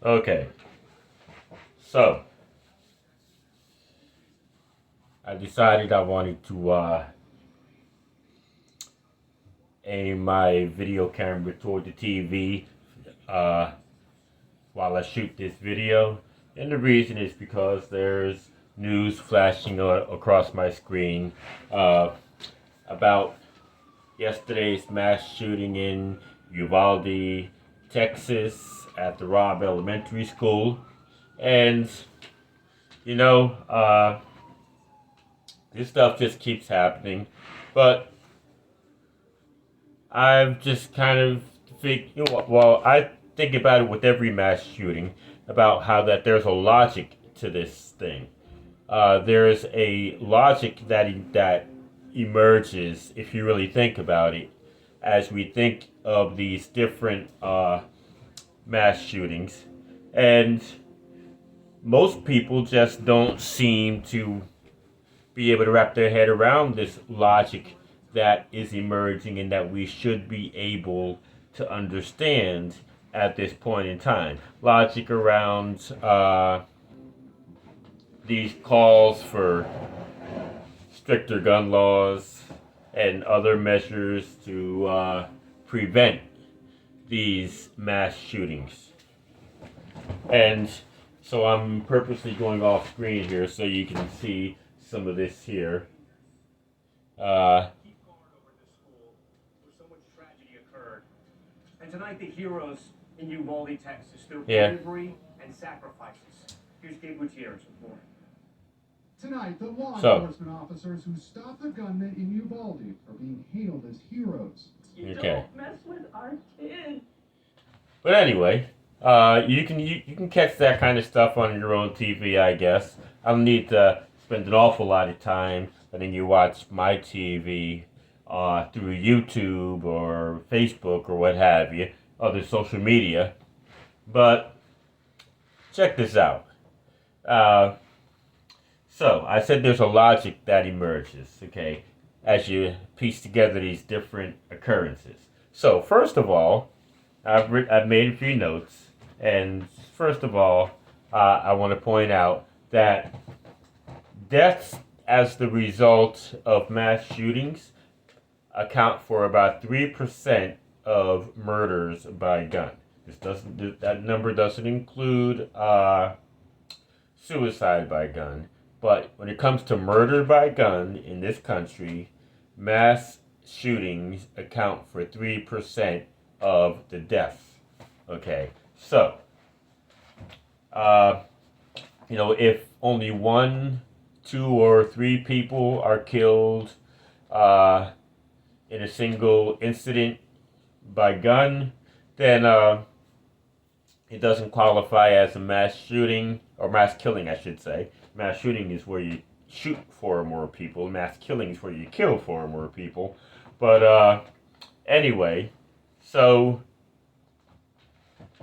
Okay, so I decided I wanted to aim my video camera toward the TV uh, while I shoot this video. And the reason is because there's news flashing across my screen uh, about yesterday's mass shooting in Uvalde, Texas at the Robb Elementary School. And, you know, this stuff just keeps happening. But I've just kind of I think about it with every mass shooting, about how that there's a logic to this thing. There's a logic that emerges if you really think about it, as we think of these different mass shootings, and most people just don't seem to be able to wrap their head around this logic that is emerging and that we should be able to understand at this point in time. Logic around these calls for stricter gun laws and other measures to prevent these mass shootings. And so I'm purposely going off screen here so you can see some of this here. And tonight the heroes in Uvalde, Texas, their bravery and sacrifices. Here's Gabe Gutierrez reporting. Tonight, the law enforcement officers who stopped the gunman in Uvalde are being hailed as heroes. You don't mess with our kids. But anyway, you can catch that kind of stuff on your own TV, I guess. I don't need to spend an awful lot of time letting you watch my TV through YouTube or Facebook or what have you, other social media. But check this out. So I said there's a logic that emerges, okay, as you piece together these different occurrences. So first of all, I've made a few notes, and first of all, I want to point out that deaths as the result of mass shootings account for about 3% of murders by gun. That number doesn't include suicide by gun, but when it comes to murder by gun in this country, mass shootings account for 3% of the deaths. Okay, so if only 1, 2, or 3 people are killed in a single incident by gun, then it doesn't qualify as a mass shooting, or mass killing, I should say. Mass shooting is where you shoot 4 or more people. Mass killing is where you kill 4 or more people. But anyway, so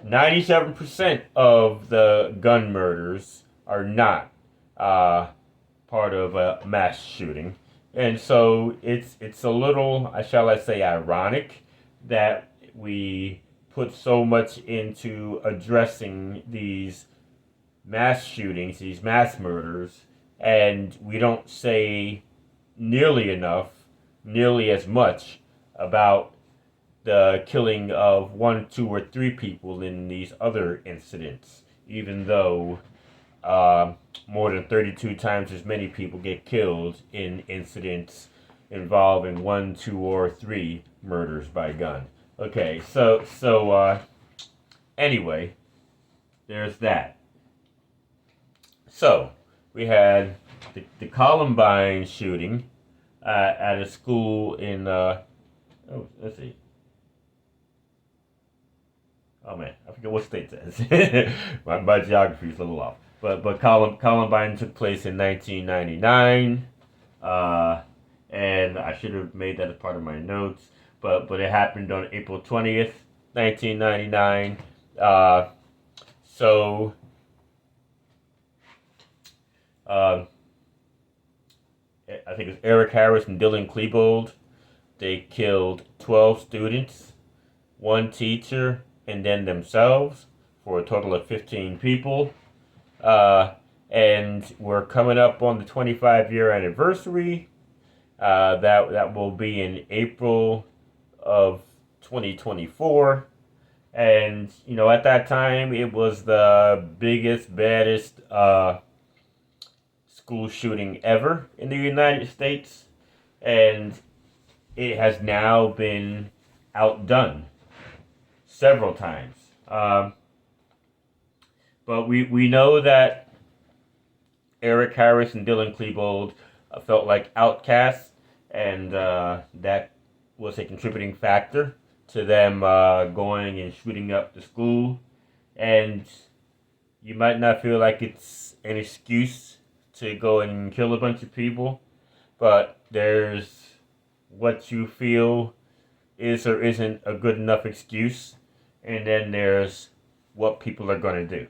97% of the gun murders are not part of a mass shooting. And so it's a little, shall I say, ironic that we put so much into addressing these mass shootings, these mass murders, and we don't say nearly as much about the killing of 1, 2, or 3 people in these other incidents, even though more than 32 times as many people get killed in incidents involving 1, 2, or 3 murders by gun. Okay, so anyway, there's that. So we had the Columbine shooting at a school in let's see. Oh man, I forget what state that is. my geography is a little off. But Columbine took place in 1999, and I should have made that as part of my notes. But it happened on April 20th, 1999. So I think it was Eric Harris and Dylan Klebold. They killed 12 students, 1 teacher, and then themselves. for a total of 15 people. And we're coming up on the 25-year anniversary. That will be in April of 2024. And, at that time, it was the biggest, baddest school shooting ever in the United States. And it has now been outdone several times. But we know that Eric Harris and Dylan Klebold felt like outcasts, and that was a contributing factor to them going and shooting up the school. And you might not feel like it's an excuse to go and kill a bunch of people, but there's what you feel is or isn't a good enough excuse, and then there's what people are going to do,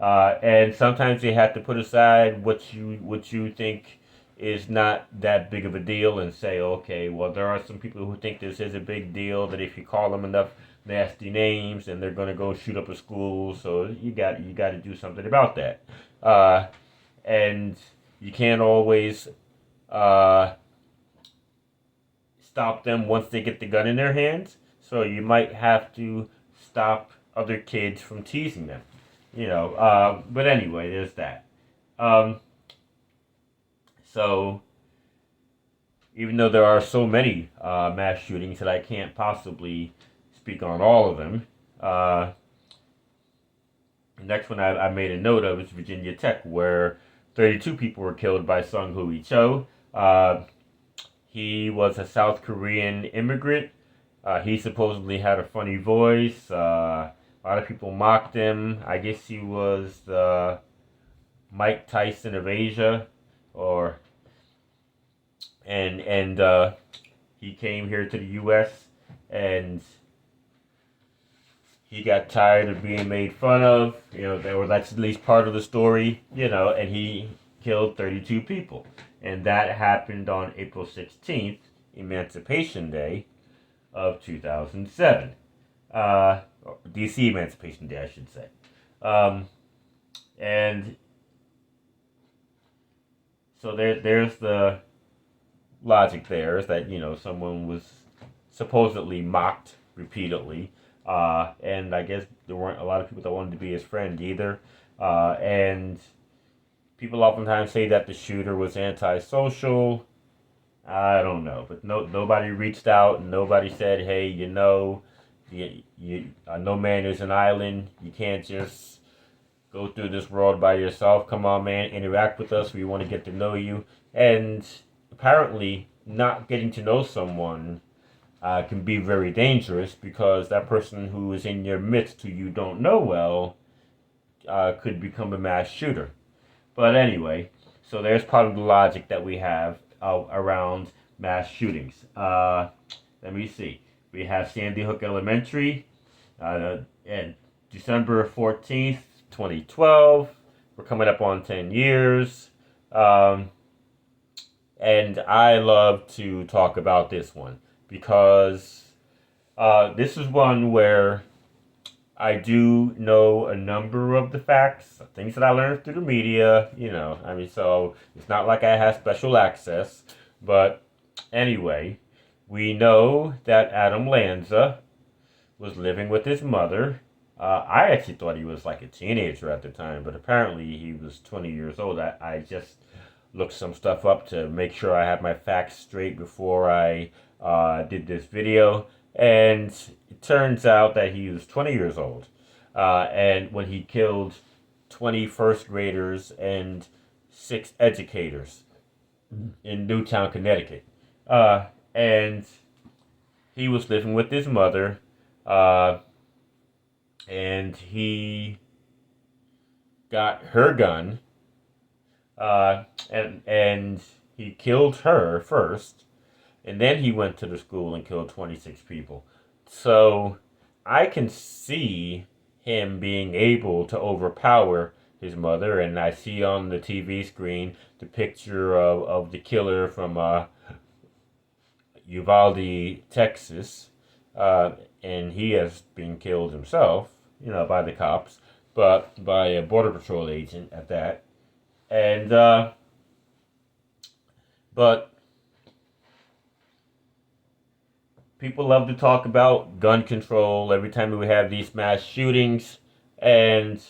and sometimes you have to put aside what you think is not that big of a deal and say, okay, well, there are some people who think this is a big deal, that if you call them enough nasty names and they're going to go shoot up a school, so you got to do something about that. And you can't always stop them once they get the gun in their hands, so you might have to stop other kids from teasing them. But anyway, there's that. So, even though there are so many mass shootings that I can't possibly speak on all of them, the next one I made a note of is Virginia Tech, where 32 people were killed by Sung Hui Cho. He was a South Korean immigrant. He supposedly had a funny voice. A lot of people mocked him. I guess he was the Mike Tyson of Asia, and he came here to the U.S. and he got tired of being made fun of. That's at least part of the story. And he killed 32 people, and that happened on April 16th, Emancipation Day of 2007. DC Emancipation Day, I should say. And so there's the logic there, is that, someone was supposedly mocked repeatedly. And I guess there weren't a lot of people that wanted to be his friend either. And people oftentimes say that the shooter was antisocial. I don't know, but nobody reached out and nobody said, hey, no man is an island. You can't just go through this world by yourself. Come on, man, interact with us. We want to get to know you. And apparently, not getting to know someone can be very dangerous, because that person who is in your midst, who you don't know well, could become a mass shooter. But anyway, so there's part of the logic that we have around mass shootings. Let me see. We have Sandy Hook Elementary, and December 14th, 2012. We're coming up on 10 years. And I love to talk about this one, because this is one where I do know a number of the facts, things that I learned through the media, so it's not like I have special access. But anyway, we know that Adam Lanza was living with his mother. I actually thought he was like a teenager at the time, but apparently he was 20 years old. I just looked some stuff up to make sure I had my facts straight before I did this video. And it turns out that he was 20 years old. And when he killed 20 first graders and 6 educators in Newtown, Connecticut. And he was living with his mother. And he got her gun. And he killed her first. And then he went to the school and killed 26 people. So I can see him being able to overpower his mother. And I see on the TV screen the picture of the killer from Uvalde, Texas. And he has been killed himself. by the cops, but by a border patrol agent at that. And but people love to talk about gun control every time we have these mass shootings, and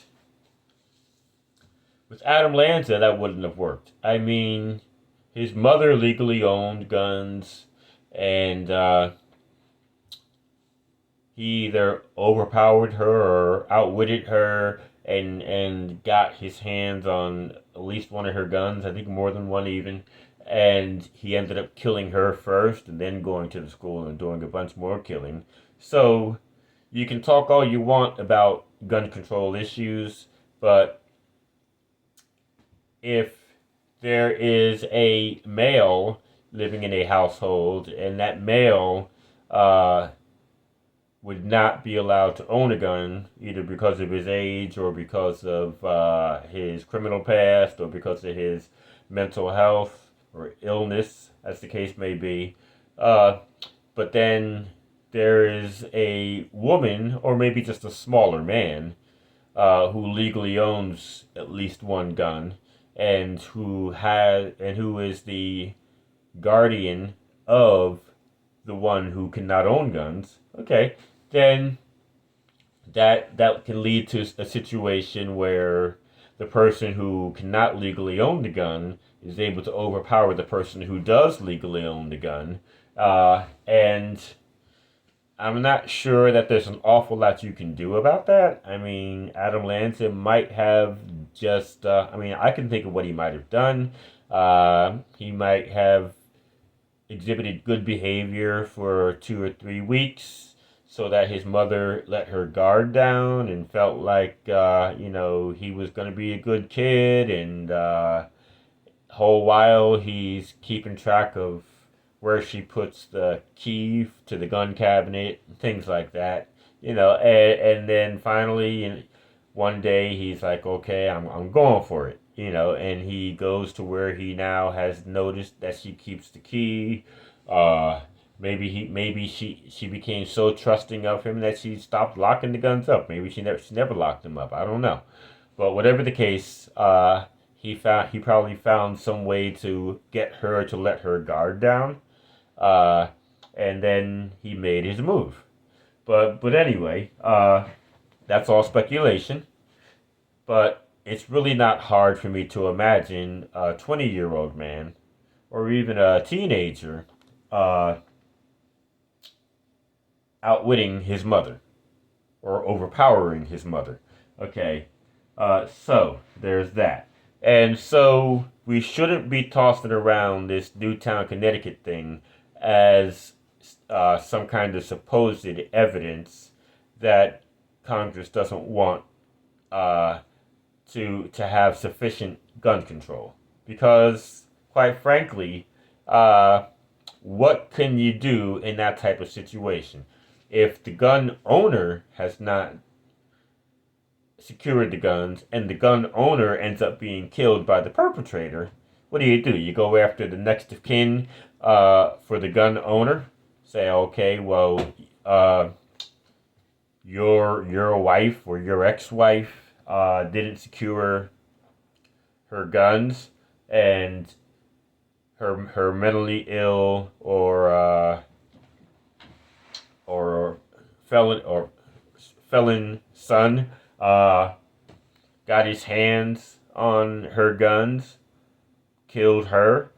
with Adam Lanza, that wouldn't have worked. I mean, his mother legally owned guns, and he either overpowered her or outwitted her and got his hands on at least one of her guns, I think more than one even. And he ended up killing her first and then going to the school and doing a bunch more killing. So you can talk all you want about gun control issues, but if there is a male living in a household and that male would not be allowed to own a gun, either because of his age or because of his criminal past or because of his mental health or illness, as the case may be. But then there is a woman, or maybe just a smaller man, who legally owns at least one gun, and who is the guardian of the one who cannot own guns. Okay, then that can lead to a situation where the person who cannot legally own the gun is able to overpower the person who does legally own the gun. And I'm not sure that there's an awful lot you can do about that. I mean, Adam Lanza might have just, I can think of what he might have done. He might have exhibited good behavior for 2 or 3 weeks so that his mother let her guard down and felt like, he was going to be a good kid, and whole while he's keeping track of where she puts the key to the gun cabinet, things like that, and then finally one day he's like, okay, I'm going for it, and he goes to where he now has noticed that she keeps the key. Maybe she became so trusting of him that she stopped locking the guns up. Maybe she never locked them up. I don't know, but whatever the case, he probably found some way to get her to let her guard down, and then he made his move. But anyway, that's all speculation. But it's really not hard for me to imagine a 20-year-old man or even a teenager outwitting his mother or overpowering his mother. Okay, so there's that. And so we shouldn't be tossing around this Newtown, Connecticut thing as some kind of supposed evidence that Congress doesn't want to have sufficient gun control. Because, quite frankly, what can you do in that type of situation? If the gun owner has not secured the guns and the gun owner ends up being killed by the perpetrator, what do? You go after the next of kin for the gun owner. Say, okay, well, your wife or your ex-wife didn't secure her guns, and her mentally ill or felon son got his hands on her guns, killed her.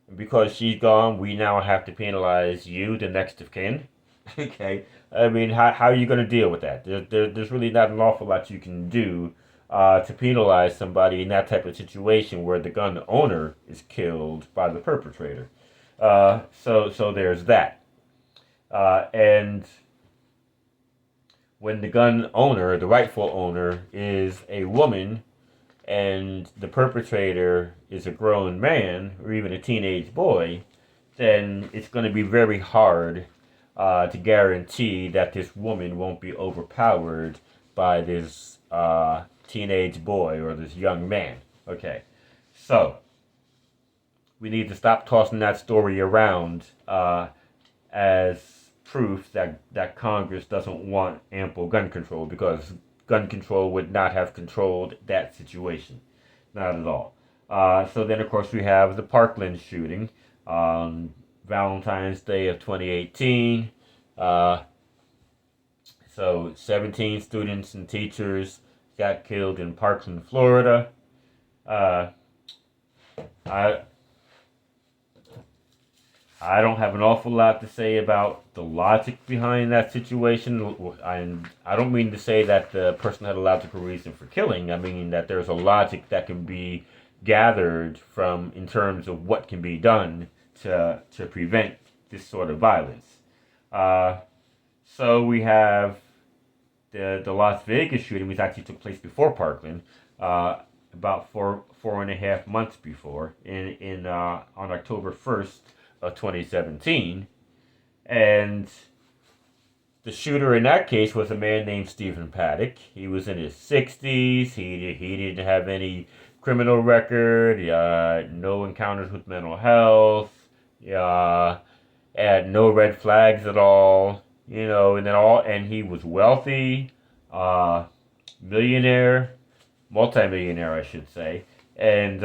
And because she's gone, we now have to penalize you, the next of kin. Okay, I mean, how are you going to deal with that? There's really not an awful lot you can do to penalize somebody in that type of situation where the gun owner is killed by the perpetrator. So there's that. And when the gun owner, the rightful owner, is a woman and the perpetrator is a grown man or even a teenage boy, then it's going to be very hard to guarantee that this woman won't be overpowered by this teenage boy or this young man. Okay, so we need to stop tossing that story around as proof that Congress doesn't want ample gun control, because gun control would not have controlled that situation. Not at all. So then, of course, we have the Parkland shooting on Valentine's Day of 2018. So 17 students and teachers got killed in Parkland, Florida. Uh, I I don't have an awful lot to say about the logic behind that situation. I don't mean to say that the person had a logical reason for killing. I mean that there's a logic that can be gathered from in terms of what can be done to prevent this sort of violence. Uh, so we have the Las Vegas shooting, which actually took place before Parkland, about four and a half months before, in on October 1st of 2017, and the shooter in that case was a man named Stephen Paddock. He was in his 60s. He didn't have any criminal record. No encounters with mental health. Had no red flags at all. And he was wealthy, millionaire, multimillionaire, I should say, and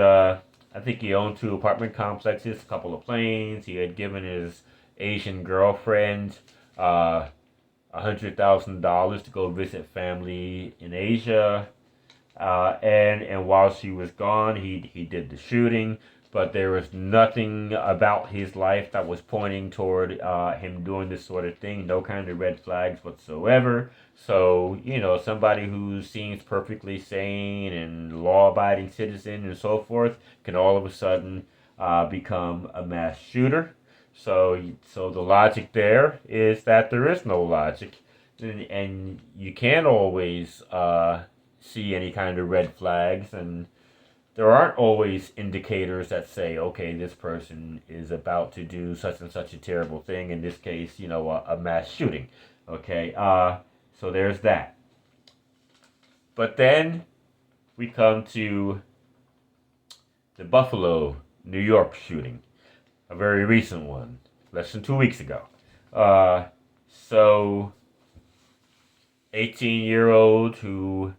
I think he owned 2 apartment complexes, a couple of planes. He had given his Asian girlfriend $100,000 to go visit family in Asia, and while she was gone, he did the shooting. But there was nothing about his life that was pointing toward him doing this sort of thing. No kind of red flags whatsoever. So, somebody who seems perfectly sane and law-abiding citizen and so forth can all of a sudden become a mass shooter. So the logic there is that there is no logic, and you can't always see any kind of red flags, and there aren't always indicators that say, okay, this person is about to do such and such a terrible thing. In this case, a mass shooting. Okay, so there's that. But then we come to the Buffalo, New York shooting, a very recent one, less than 2 weeks ago. So 18-year-old who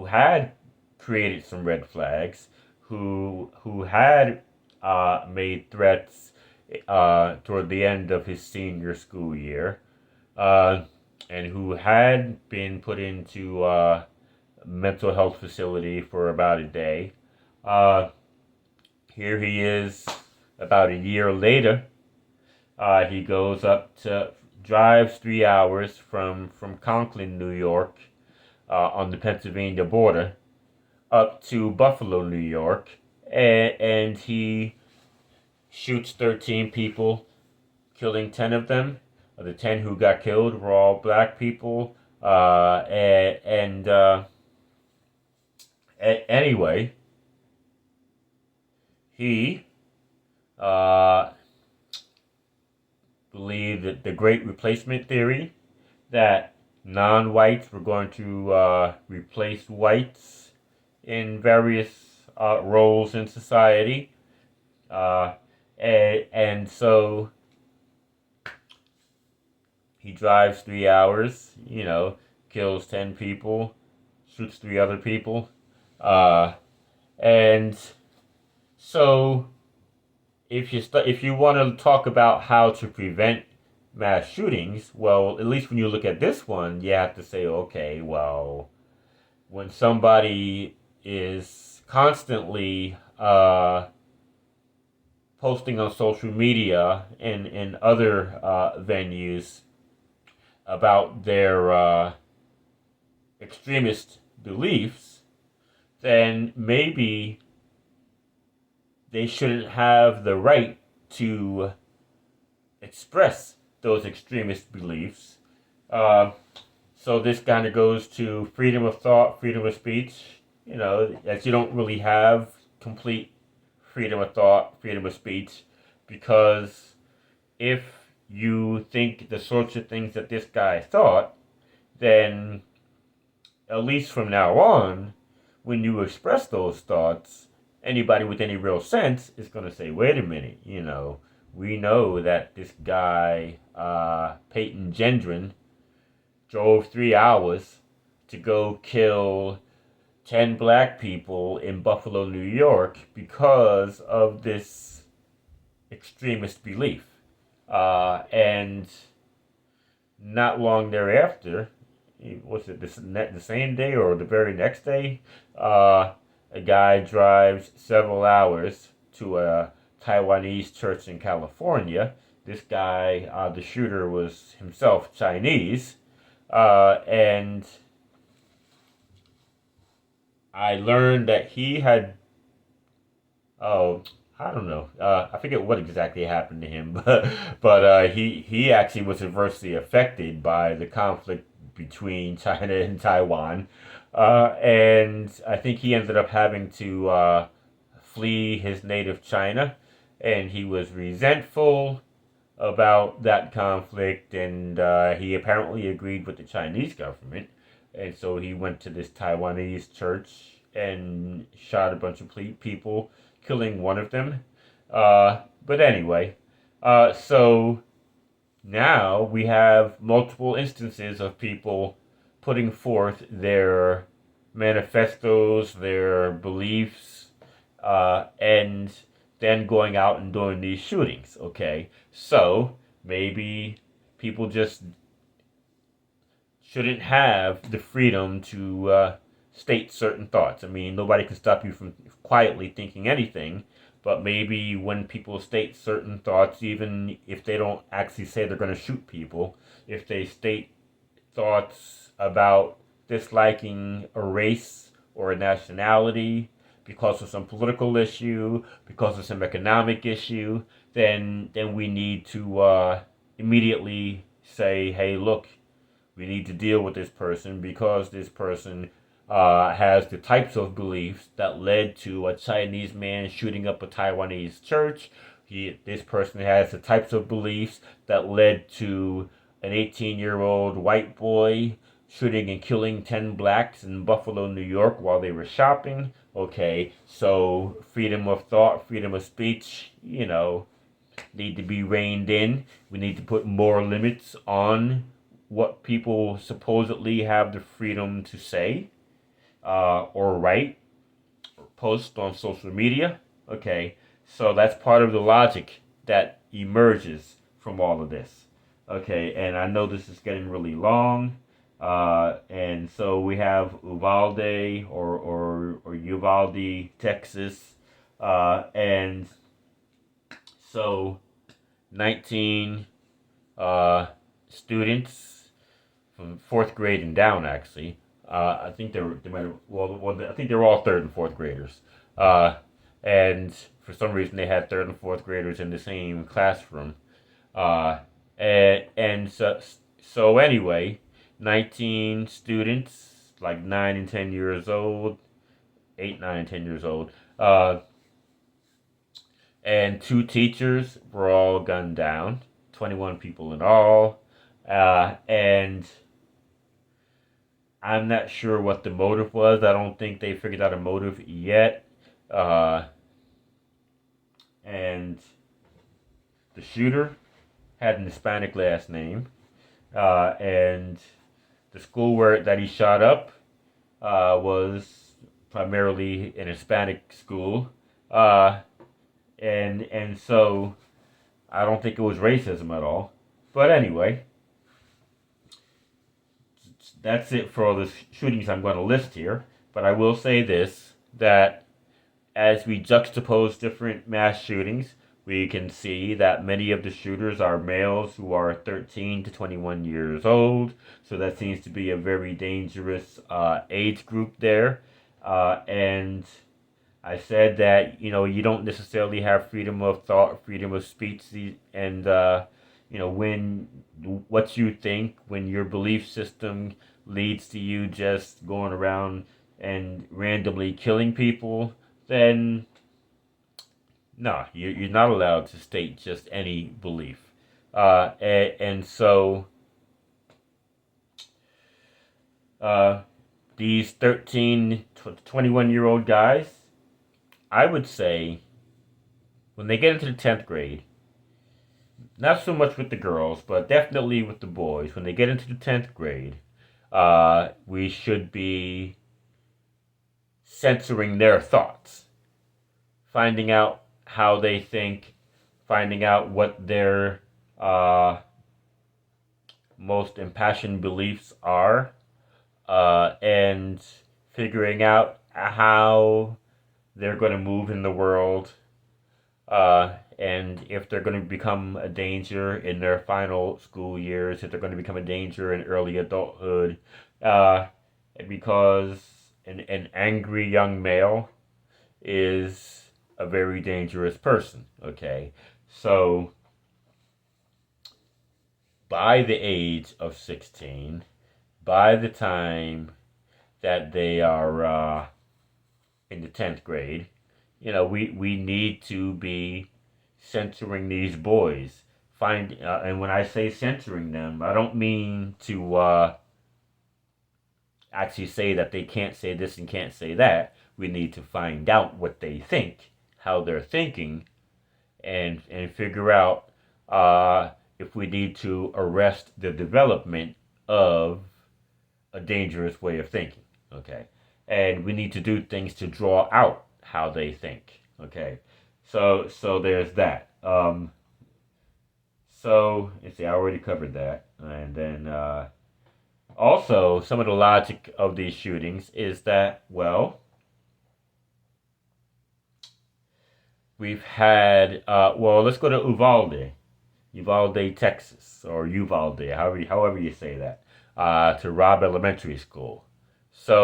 had created some red flags, who had made threats toward the end of his senior school year, and who had been put into a mental health facility for about a day. Here he is about a year later. He drives 3 hours from Conklin, New York, on the Pennsylvania border, up to Buffalo, New York, and he shoots 13 people, killing 10 of them. The 10 who got killed were all black people. Anyway, he believed that the Great Replacement theory, that non-whites were going to replace whites in various roles in society, and so he drives 3 hours, kills 10 people, shoots 3 other people, and so if you want to talk about how to prevent mass shootings, well, at least when you look at this one, you have to say, okay, well, when somebody is constantly posting on social media and other venues about their extremist beliefs, then maybe they shouldn't have the right to express those extremist beliefs. So this kind of goes to freedom of thought, freedom of speech, as you don't really have complete freedom of thought, freedom of speech, because if you think the sorts of things that this guy thought, then at least from now on, when you express those thoughts, anybody with any real sense is going to say, wait a minute, we know that this guy, Peyton Gendron, drove 3 hours to go kill 10 black people in Buffalo, New York because of this extremist belief. And not long thereafter, was it the same day or the very next day, a guy drives several hours to a Taiwanese church in California. This guy, the shooter, was himself Chinese. And I learned that he had, oh, I don't know. I forget what exactly happened to him, but he actually was adversely affected by the conflict between China and Taiwan, and I think he ended up having to flee his native China, and he was resentful about that conflict, and he apparently agreed with the Chinese government, and so he went to this Taiwanese church and shot a bunch of people, killing one of them. But anyway, so now we have multiple instances of people putting forth their manifestos, their beliefs, and then going out and doing these shootings. Okay, so maybe people just shouldn't have the freedom to state certain thoughts. I mean, nobody can stop you from quietly thinking anything, but maybe when people state certain thoughts, even if they don't actually say they're going to shoot people, if they state thoughts about disliking a race or a nationality because of some political issue, because of some economic issue, then we need to immediately say, hey, look, we need to deal with this person because this person has the types of beliefs that led to a Chinese man shooting up a Taiwanese church. This person has the types of beliefs that led to an 18-year-old white boy shooting and killing 10 blacks in Buffalo, New York while they were shopping. Okay, so freedom of thought, freedom of speech, need to be reined in. We need to put more limits on what people supposedly have the freedom to say, or write, or post on social media. Okay, so that's part of the logic that emerges from all of this. Okay, and I know this is getting really long, and so we have Uvalde or Uvalde, Texas, and so 19 students from fourth grade and down, actually. I think they might have, I think they were all third and fourth graders. And for some reason they had third and fourth graders in the same classroom. And so anyway, 19 students, like 9 and 10 years old, 8, 9, and 10 years old, and 2 teachers were all gunned down, 21 people in all, and I'm not sure what the motive was. I don't think they figured out a motive yet. And the shooter had an Hispanic last name. And the school that he shot up was primarily an Hispanic school. And so I don't think it was racism at all. But anyway, that's it for all the shootings I'm going to list here. But I will say this, that as we juxtapose different mass shootings, we can see that many of the shooters are males who are 13 to 21 years old. So that seems to be a very dangerous age group there. And I said that, you don't necessarily have freedom of thought, freedom of speech, and, when what you think, when your belief system leads to you just going around and randomly killing people, then no, you're not allowed to state just any belief. And so these 13 to 21-year-old guys, I would say when they get into the 10th grade, not so much with the girls, but definitely with the boys. When they get into the 10th grade, we should be censoring their thoughts, finding out how they think, finding out what their most impassioned beliefs are, and figuring out how they're going to move in the world, and if they're going to become a danger in their final school years, if they're going to become a danger in early adulthood, uh, because an angry young male is a very dangerous person. Okay, so by the age of 16, by the time that they are in the 10th grade, we need to be censoring these boys. And when I say censoring them, I don't mean to actually say that they can't say this and can't say that. We need to find out what they think, how they're thinking, and figure out if we need to arrest the development of a dangerous way of thinking. Okay, and we need to do things to draw out how they think. Okay, so there's that. So let's see, I already covered that, and then also some of the logic of these shootings is that, well, we've had let's go to Uvalde, Texas, or Uvalde, however you say that, to Robb Elementary School. So